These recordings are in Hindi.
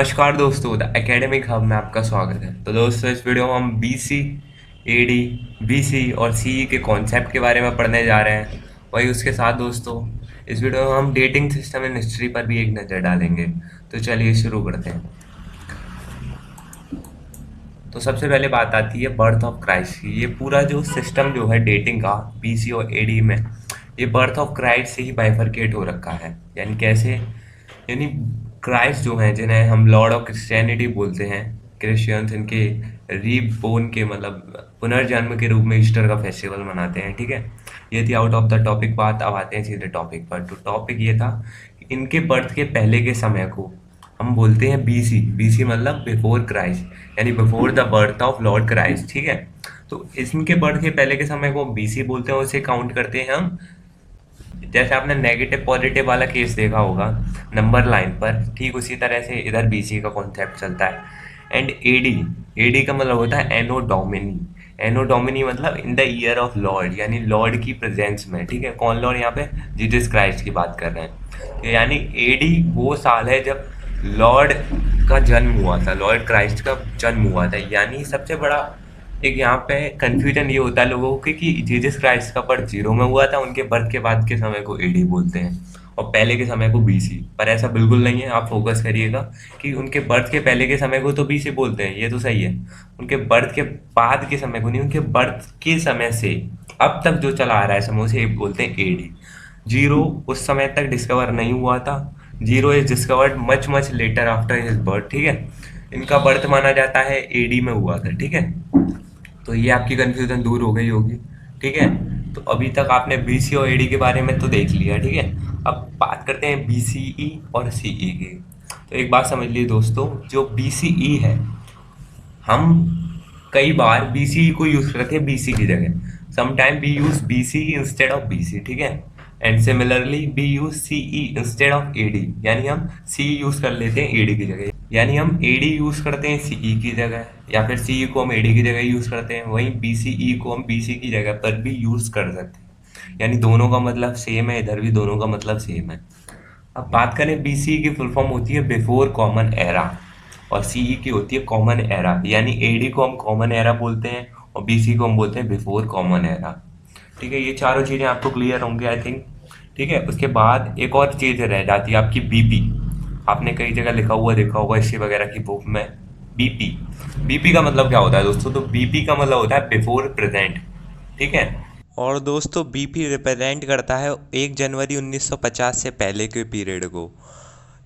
नमस्कार दोस्तों, द एकेडमिक हब में आपका स्वागत है। तो दोस्तों, इस वीडियो में हम बीसी, एडी, बीसी और सीई के कॉन्सेप्ट के बारे में पढ़ने जा रहे हैं। वही उसके साथ दोस्तों, इस वीडियो में हम डेटिंग सिस्टम एंड हिस्ट्री पर भी एक नज़र डालेंगे। तो चलिए शुरू करते हैं। तो सबसे पहले बात आती है बर्थ ऑफ क्राइस्ट की। ये पूरा जो सिस्टम जो है डेटिंग का बीसी और एडी में, ये बर्थ ऑफ क्राइस्ट से ही बाइफरकेट हो रखा है। यानी कैसे? यानी क्राइस्ट जो हैं, जिन्हें हम लॉर्ड ऑफ क्रिश्चियनिटी बोलते हैं, क्रिश्चियंस इनके रीबोर्न के मतलब पुनर्जन्म के रूप में ईस्टर का फेस्टिवल मनाते हैं। ठीक है, ये थी आउट ऑफ द टॉपिक बात। अब आते हैं सीधे टॉपिक पर। तो टॉपिक ये था कि इनके बर्थ के पहले के समय को हम बोलते हैं बीसी। बीसी मतलब बिफोर क्राइस्ट, यानी before the birth of Lord Christ. ठीक है, तो इनके बर्थ के पहले के समय को बीसी बोलते हैं, उसे काउंट करते हैं हम। जैसे आपने नेगेटिव पॉजिटिव वाला केस देखा होगा नंबर लाइन पर, ठीक उसी तरह से इधर बीसी का कॉन्सेप्ट चलता है। एंड एडी, एडी का मतलब होता है एनो डोमिनी। एनो डोमिनी मतलब in the year of Lord, यानी लॉर्ड की प्रेजेंस में। ठीक है, कौन लॉर्ड? यहाँ पे जीसस क्राइस्ट की बात कर रहे हैं। तो यानी एडी वो साल है जब लॉर्ड का जन्म हुआ था, लॉर्ड क्राइस्ट का जन्म हुआ था। यानी सबसे बड़ा एक यहाँ पे कंफ्यूजन ये होता है लोगों को कि जीसस क्राइस्ट का बर्थ जीरो में हुआ था, उनके बर्थ के बाद के समय को एडी बोलते हैं और पहले के समय को बीसी। पर ऐसा बिल्कुल नहीं है, आप फोकस करिएगा कि उनके बर्थ के पहले के समय को तो बीसी बोलते हैं, ये तो सही है। उनके बर्थ के बाद के समय को नहीं, उनके बर्थ के समय से अब तक जो चला आ रहा है समय, उसे बोलते हैं एडी। जीरो उस समय तक डिस्कवर नहीं हुआ था। Zero is discovered much much later after his birth. ठीक है, इनका बर्थ माना जाता है एडी में हुआ था। ठीक है, तो ये आपकी कंफ्यूजन दूर हो गई होगी। ठीक है, तो अभी तक आपने बीसी और एडी के बारे में तो देख लिया। ठीक है, अब बात करते हैं बीसीई और सीई की। तो एक बात समझ लीजिए दोस्तों, जो बीसीई है, हम कई बार बीसीई को यूज करते हैं बीसी की जगह। Sometime we use BC instead of BC. ठीक है, and similarly we use CE instead of AD, यानी हम सीई यूज कर लेते हैं एडी की जगह। यानी हम एडी यूज करते हैं सीई की जगह, या फिर सीई को हम एडी की जगह यूज करते हैं। वहीं बीसीई को हम बीसी की जगह पर भी यूज कर सकते हैं। यानी दोनों का मतलब सेम है, इधर भी दोनों का मतलब सेम है। अब बात करें, बीसीई की फुल फॉर्म होती है बिफोर कॉमन एरा, और सीई की होती है कॉमन एरा। यानी एडी को हम कॉमन एरा बोलते हैं और बीसी को हम बोलते हैं बिफोर कॉमन एरा। ठीक है, ये चारों चीज़ें आपको क्लियर होंगी आई थिंक। ठीक है, उसके बाद एक और चीज़ रह जाती है आपकी बीपी। आपने कई जगह लिखा हुआ देखा होगा हिस्ट्री वगैरह की बुक में, बीपी। बीपी का मतलब क्या होता है दोस्तों? तो बीपी का मतलब होता है बिफोर प्रेजेंट। ठीक है, और दोस्तों बीपी रिप्रेजेंट करता है 1 जनवरी 1950 से पहले के पीरियड को।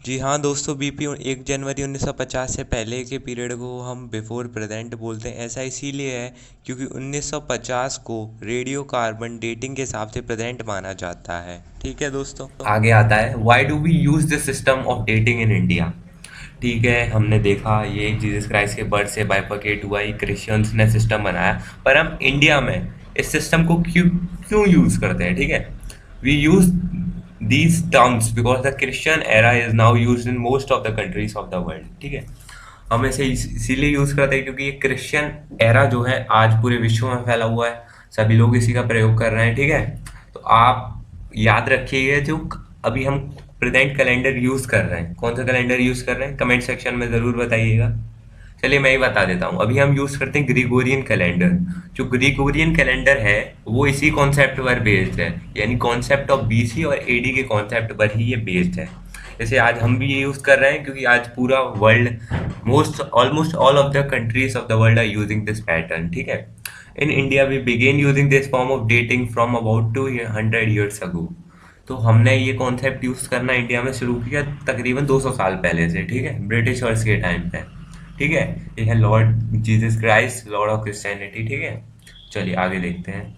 जी हाँ दोस्तों, बीपी 1 जनवरी 1950 से पहले के पीरियड को हम बिफोर प्रेजेंट बोलते हैं। ऐसा इसीलिए है क्योंकि 1950 को रेडियो कार्बन डेटिंग के हिसाब से प्रेजेंट माना जाता है। ठीक है दोस्तों। आगे आता है why do we use this system of dating in India. ठीक है, हमने देखा ये जीसस क्राइस्ट के बर्थ से बाइफरकेट हुआ, ये क्रिश्चियंस ने सिस्टम बनाया, पर हम इंडिया में इस सिस्टम को क्यों क्यों यूज करते हैं? ठीक है, we use these terms because the Christian era is now use in most of the countries of the world. ठीक है, हम इसे इसीलिए यूज करते हैं क्योंकि ये क्रिश्चियन एरा जो है आज पूरे विश्व में फैला हुआ है, सभी लोग इसी का प्रयोग कर रहे हैं। ठीक है, तो आप याद रखिए जो अभी हम प्रेजेंट कैलेंडर यूज कर रहे हैं, कौन सा कैलेंडर यूज कर रहे हैं, कमेंट सेक्शन में जरूर बताइएगा। चलिए मैं ही बता देता हूँ, अभी हम यूज करते हैं ग्रिगोरियन कैलेंडर। जो ग्रिगोरियन कैलेंडर है वो इसी कॉन्सेप्ट पर बेस्ड है, यानी कॉन्सेप्ट ऑफ बीसी और एडी के कॉन्सेप्ट पर ही ये बेस्ड है। जैसे आज हम भी ये यूज कर रहे हैं क्योंकि आज पूरा world, most almost all of the countries of the world are using this pattern. ठीक है, in India we begin using this form of dating from about 200 years ago। तो हमने ये कॉन्सेप्ट यूज करना इंडिया में शुरू किया तकरीबन 200 साल पहले से। ठीक है, ब्रिटिशर्स के टाइम पे। ठीक है, ये है Lord Jesus Christ, Lord of Christianity. ठीक है, चलिए आगे देखते हैं।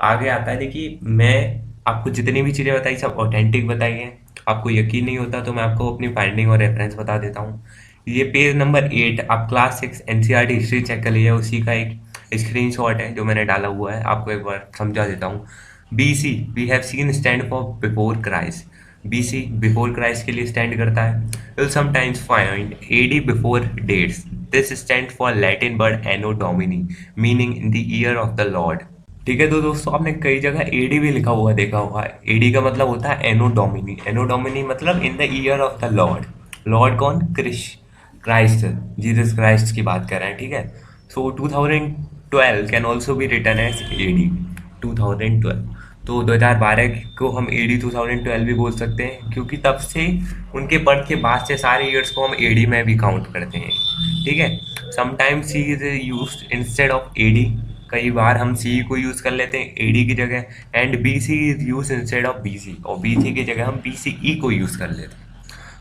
आगे आता है, देखिए मैं आपको जितनी भी चीज़ें बताई सब ऑथेंटिक बताई हैं। आपको यकीन नहीं होता तो मैं आपको अपनी फाइंडिंग और रेफरेंस बता देता हूँ। ये पेज नंबर 8, आप क्लास 6 एनसीईआरटी हिस्ट्री चेक कर लीजिए, उसी का एक स्क्रीनशॉट है जो मैंने डाला हुआ है। आपको एक बार समझा देता हूँ। BC we have seen stand for before Christ. BC before Christ के लिए स्टैंड करता है। Will sometimes find AD before dates. This stand for Latin word anno Domini meaning in the year of the Lord. ठीक है, तो दोस्तों आपने कई जगह एडी भी लिखा हुआ देखा होगा। एडी का मतलब होता है एनो डोमिनी। एनो डोमिनी मतलब in the year of the Lord. Lord कौन? क्राइस्ट, जीसस क्राइस्ट की बात कर रहे हैं, ठीक है। So 2012 can also be written as AD 2012। तो 2012 को हम एडी 2012 भी बोल सकते हैं, क्योंकि तब से उनके बर्थ के बाद से सारे ईयर्स को हम एडी में भी काउंट करते हैं, ठीक है। Sometimes C is use instead of AD, कई बार हम सी को यूज़ कर लेते हैं एडी की जगह, and B C is use instead of B C, और बी सी की जगह हम बी सी ई को यूज़ कर लेते हैं।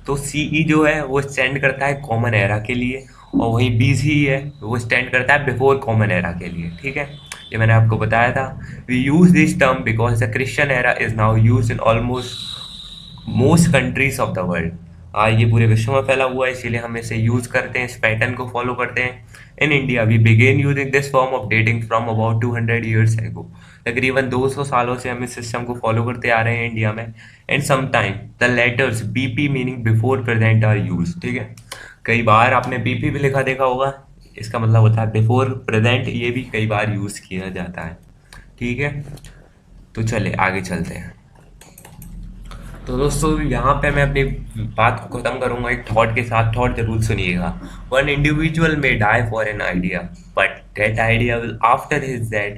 तो सी ई जो है वो स्टैंड करता है कॉमन एरा के लिए, और वही बी सी है वो स्टैंड करता है बिफोर कॉमन एरा के लिए, ठीक है। ये मैंने आपको बताया था। We use this term because the Christian era is now use in almost most countries of the world. ये पूरे विश्व में फैला हुआ है, इसीलिए हम इसे यूज करते हैं, इस पैटर्न को फॉलो करते हैं। In India we begin using this form of dating from about 200 years ago. तकरीबन 200 सालों से हम इस सिस्टम को फॉलो करते आ रहे हैं इंडिया में। And sometime the letters BP meaning before present are use, ठीक है। कई बार आपने बीपी भी लिखा देखा होगा, इसका मतलब होता है बिफोर प्रेजेंट, ये भी कई बार यूज किया जाता है, ठीक है। तो चले आगे चलते हैं। तो दोस्तों यहाँ पे मैं अपनी बात को खत्म करूंगा एक थॉट के साथ, थॉट जरूर सुनिएगा। One individual may die for an idea, but that idea will after his death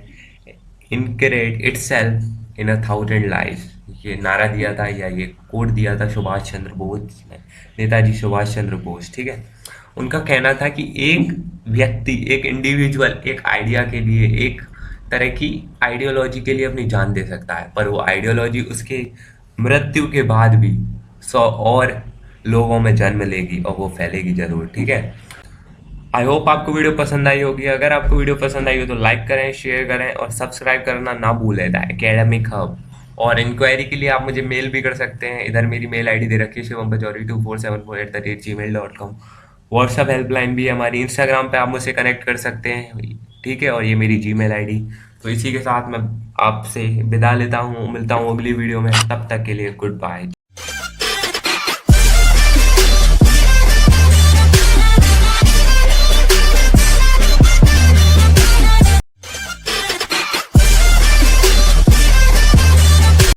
incarnate itself in a thousand life. ये नारा दिया था या ये कोट दिया था सुभाष चंद्र बोस ने, नेताजी सुभाष चंद्र बोस, ठीक है। उनका कहना था कि एक व्यक्ति, एक इंडिविजुअल एक आइडिया के लिए, एक तरह की आइडियोलॉजी के लिए अपनी जान दे सकता है, पर वो आइडियोलॉजी उसके मृत्यु के बाद भी 100 और लोगों में जन्म लेगी और वो फैलेगी जरूर, ठीक है। आई होप आपको वीडियो पसंद आई होगी। अगर आपको वीडियो पसंद आई हो तो लाइक करें, शेयर करें और सब्सक्राइब करना ना भूलें द एकेडमिक हब। और इंक्वायरी के लिए आप मुझे मेल भी कर सकते हैं, इधर मेरी मेल आईडी दे रखी है shivampajori2474@gmail.com। व्हाट्सअप हेल्पलाइन भी है हमारी, इंस्टाग्राम पे आप मुझसे कनेक्ट कर सकते हैं, ठीक है। और ये मेरी जीमेल आईडी। तो इसी के साथ मैं आपसे विदा लेता हूँ, मिलता हूँ अगली वीडियो में, तब तक के लिए गुड बाय।